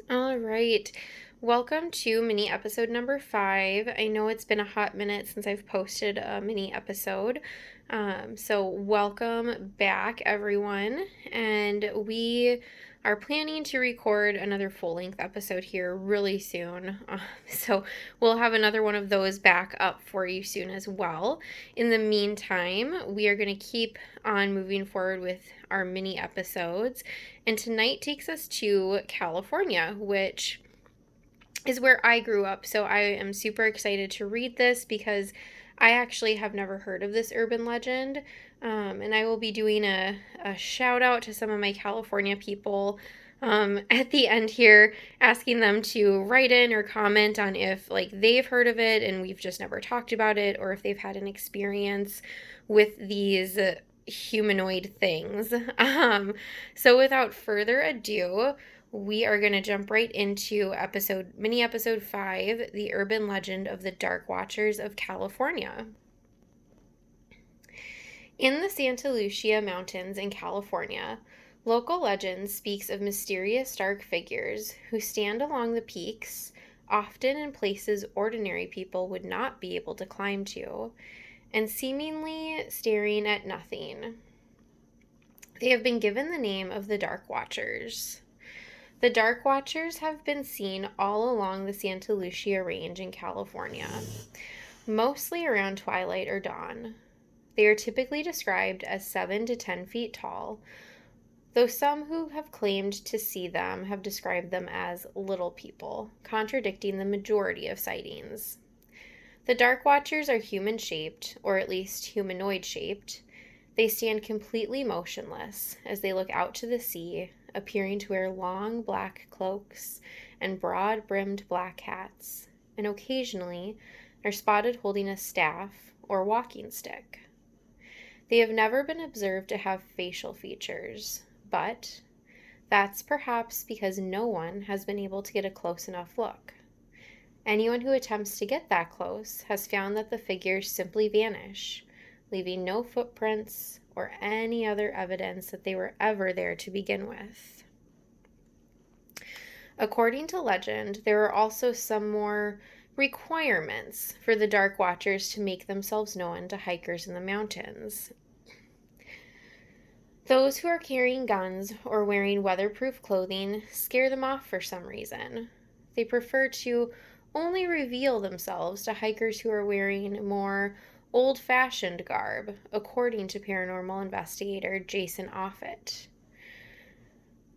All right. Welcome to mini episode number 5. I know it's been a hot minute since I've posted a mini episode. So welcome back, everyone. And we are planning to record another full-length episode here really soon. So we'll have another one of those back up for you soon as well. In the meantime, we are going to keep on moving forward with our mini episodes. And tonight takes us to California, which is where I grew up. So I am super excited to read this because I actually have never heard of this urban legend. And I will be doing a shout out to some of my California people at the end here, asking them to write in or comment on if they've heard of it and we've just never talked about it, or if they've had an experience with these humanoid things. So without further ado, we are going to jump right into mini episode 5, The Urban Legend of the Dark Watchers of California. In the Santa Lucia Mountains in California, local legend speaks of mysterious dark figures who stand along the peaks, often in places ordinary people would not be able to climb to, and seemingly staring at nothing. They have been given the name of the Dark Watchers. The Dark Watchers have been seen all along the Santa Lucia Range in California, mostly around twilight or dawn. They are typically described as 7 to 10 feet tall, though some who have claimed to see them have described them as little people, contradicting the majority of sightings. The Dark Watchers are human-shaped, or at least humanoid-shaped. They stand completely motionless as they look out to the sea, appearing to wear long black cloaks and broad-brimmed black hats, and occasionally are spotted holding a staff or walking stick. They have never been observed to have facial features, but that's perhaps because no one has been able to get a close enough look. Anyone who attempts to get that close has found that the figures simply vanish, leaving no footprints or any other evidence that they were ever there to begin with. According to legend, there are also some more requirements for the Dark Watchers to make themselves known to hikers in the mountains. Those who are carrying guns or wearing weatherproof clothing scare them off for some reason. They prefer to only reveal themselves to hikers who are wearing more old-fashioned garb, according to paranormal investigator Jason Offit.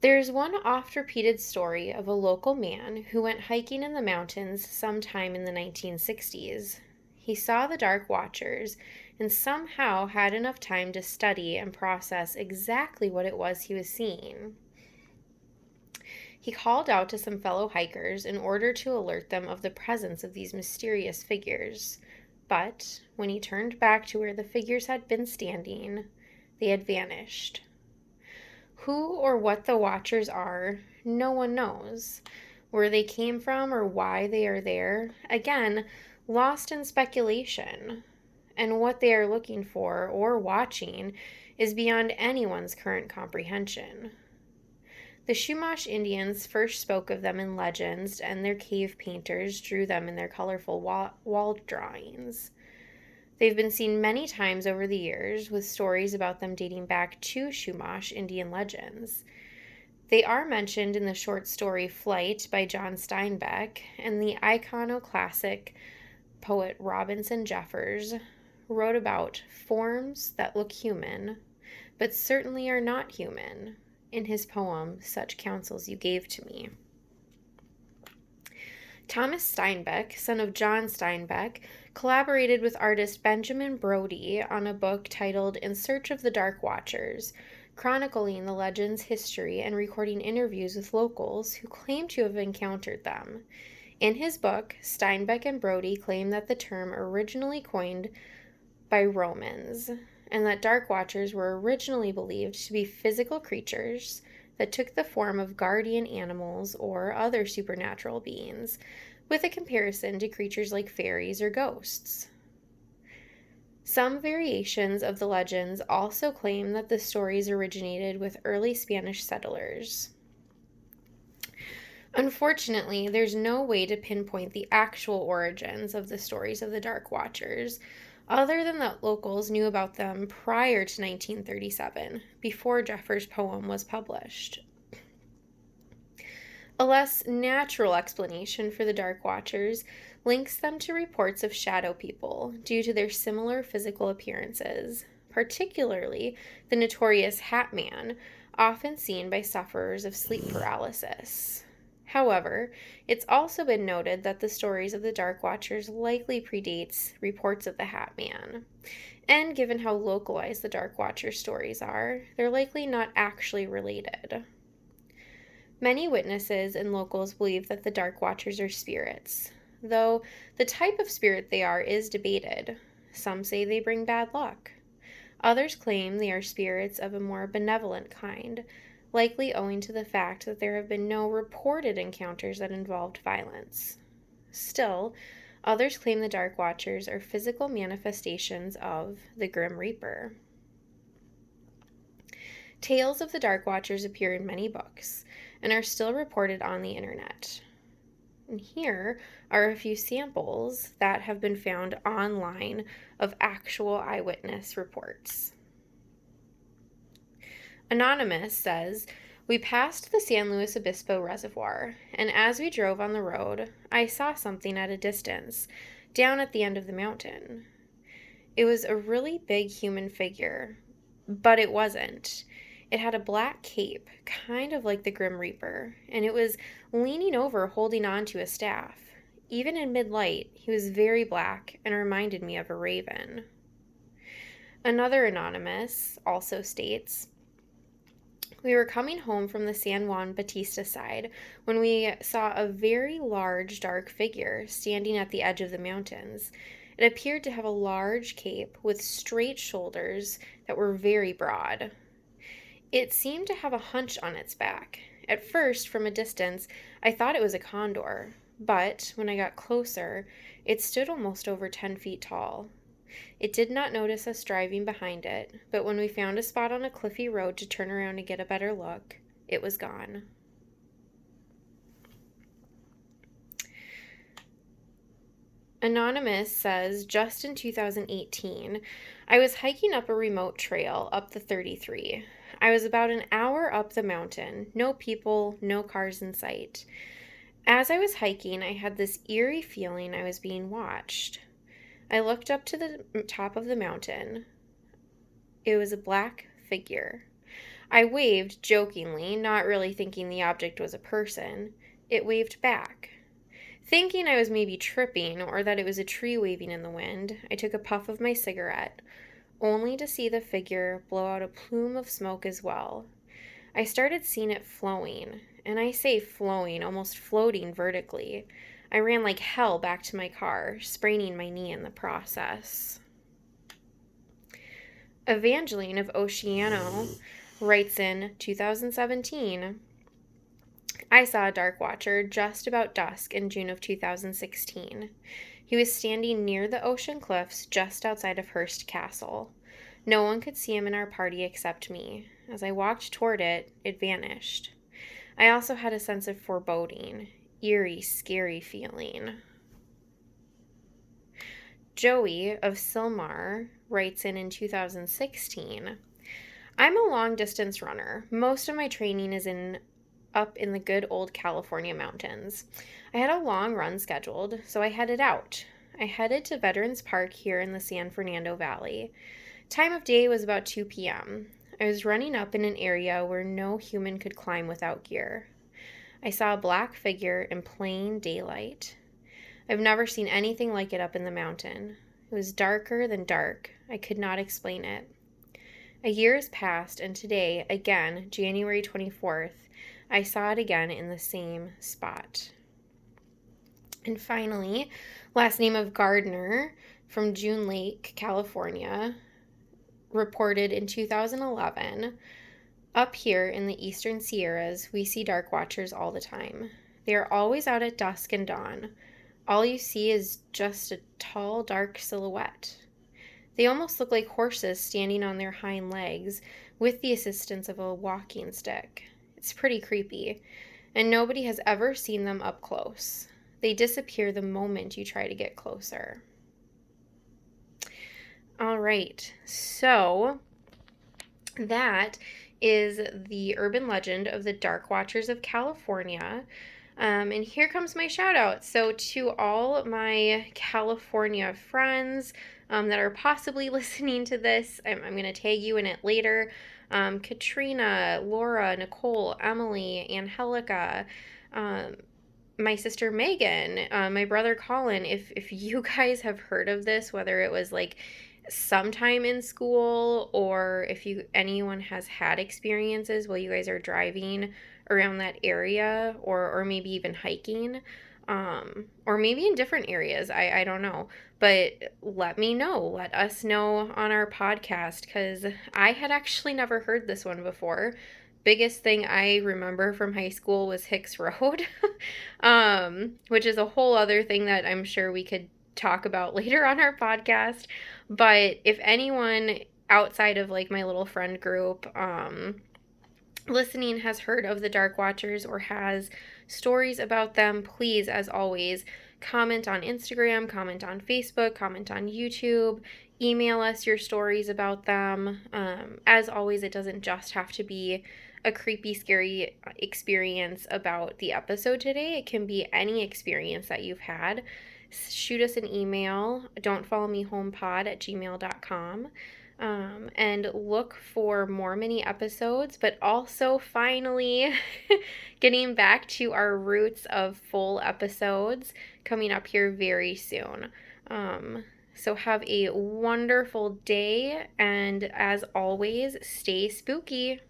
There's one oft-repeated story of a local man who went hiking in the mountains sometime in the 1960s. He saw the Dark Watchers and somehow had enough time to study and process exactly what it was he was seeing. He called out to some fellow hikers in order to alert them of the presence of these mysterious figures. But when he turned back to where the figures had been standing, they had vanished. Who or what the Watchers are, no one knows. Where they came from or why they are there, again, lost in speculation. And what they are looking for or watching is beyond anyone's current comprehension. The Chumash Indians first spoke of them in legends, and their cave painters drew them in their colorful wall drawings. They've been seen many times over the years, with stories about them dating back to Chumash Indian legends. They are mentioned in the short story Flight by John Steinbeck, and the iconoclastic poet Robinson Jeffers wrote about forms that look human, but certainly are not human, in his poem, Such Counsels You Gave to Me. Thomas Steinbeck, son of John Steinbeck, collaborated with artist Benjamin Brodie on a book titled In Search of the Dark Watchers, chronicling the legend's history and recording interviews with locals who claim to have encountered them. In his book, Steinbeck and Brodie claim that the term originally coined by Romans, and that Dark Watchers were originally believed to be physical creatures that took the form of guardian animals or other supernatural beings, with a comparison to creatures like fairies or ghosts. Some variations of the legends also claim that the stories originated with early Spanish settlers. Unfortunately, there's no way to pinpoint the actual origins of the stories of the Dark Watchers, other than that locals knew about them prior to 1937, before Jeffers' poem was published. A less natural explanation for the Dark Watchers links them to reports of shadow people due to their similar physical appearances, particularly the notorious Hat Man, often seen by sufferers of sleep paralysis. However, it's also been noted that the stories of the Dark Watchers likely predates reports of the Hat Man. And given how localized the Dark Watcher stories are, they're likely not actually related. Many witnesses and locals believe that the Dark Watchers are spirits, though the type of spirit they are is debated. Some say they bring bad luck. Others claim they are spirits of a more benevolent kind, likely owing to the fact that there have been no reported encounters that involved violence. Still, others claim the Dark Watchers are physical manifestations of the Grim Reaper. Tales of the Dark Watchers appear in many books and are still reported on the internet. And here are a few samples that have been found online of actual eyewitness reports. Anonymous says, "We passed the San Luis Obispo Reservoir, and as we drove on the road, I saw something at a distance, down at the end of the mountain. It was a really big human figure, but it wasn't. It had a black cape, kind of like the Grim Reaper, and it was leaning over holding on to a staff. Even in mid-light, he was very black and reminded me of a raven." Another anonymous also states, "We were coming home from the San Juan Batista side when we saw a very large dark figure standing at the edge of the mountains. It appeared to have a large cape with straight shoulders that were very broad. It seemed to have a hunch on its back. At first, from a distance, I thought it was a condor, but when I got closer, it stood almost over 10 feet tall. It did not notice us driving behind it, but when we found a spot on a cliffy road to turn around and get a better look, it was gone." Anonymous says, "Just in 2018, I was hiking up a remote trail up the 33. I was about an hour up the mountain, no people, no cars in sight. As I was hiking, I had this eerie feeling I was being watched. I looked up to the top of the mountain. It was a black figure. I waved jokingly, not really thinking the object was a person. It waved back. Thinking I was maybe tripping or that it was a tree waving in the wind, I took a puff of my cigarette, only to see the figure blow out a plume of smoke as well. I started seeing it flowing, and I say flowing, almost floating vertically. I ran like hell back to my car, spraining my knee in the process." Evangeline of Oceano writes in 2017, "I saw a Dark Watcher just about dusk in June of 2016. He was standing near the ocean cliffs just outside of Hearst Castle. No one could see him in our party except me. As I walked toward it, it vanished. I also had a sense of foreboding, eerie, scary feeling." Joey of Silmar writes in 2016, "I'm a long-distance runner. Most of my training is up in the good old California mountains. I had a long run scheduled, so I headed out. I headed to Veterans Park here in the San Fernando Valley. Time of day was about 2 p.m. I was running up in an area where no human could climb without gear. I saw a black figure in plain daylight. I've never seen anything like it up in the mountain. It was darker than dark. I could not explain it. A year has passed, and today, again, January 24th, I saw it again in the same spot." And finally, last name of Gardner from June Lake, California, reported in 2011, "Up here in the eastern Sierras, we see Dark Watchers all the time. They are always out at dusk and dawn. All you see is just a tall, dark silhouette. They almost look like horses standing on their hind legs with the assistance of a walking stick. It's pretty creepy. and nobody has ever seen them up close. They disappear the moment you try to get closer. All right, so that is the urban legend of the Dark Watchers of California. And here comes my shout out. So, to all my California friends that are possibly listening to this, I'm going to tag you in it later. Katrina, Laura, Nicole, Emily, Angelica, um, my sister Megan, my brother Colin, if you guys have heard of this, whether it was like sometime in school or if anyone has had experiences while you guys are driving around that area or maybe even hiking, or maybe in different areas, I don't know, but let me know, let us know on our podcast, because I had actually never heard this one before. Biggest thing I remember from high school was Hicks Road, which is a whole other thing that I'm sure we could talk about later on our podcast. But if anyone outside of like my little friend group listening has heard of the Dark Watchers or has stories about them, please, as always, comment on Instagram, comment on Facebook, comment on YouTube, email us your stories about them. As always, it doesn't just have to be a creepy, scary experience about the episode today. It can be any experience that you've had. Shoot us an email, don'tfollowmehomepod@gmail.com. And look for more mini episodes, but also finally getting back to our roots of full episodes coming up here very soon. So have a wonderful day, and as always, stay spooky.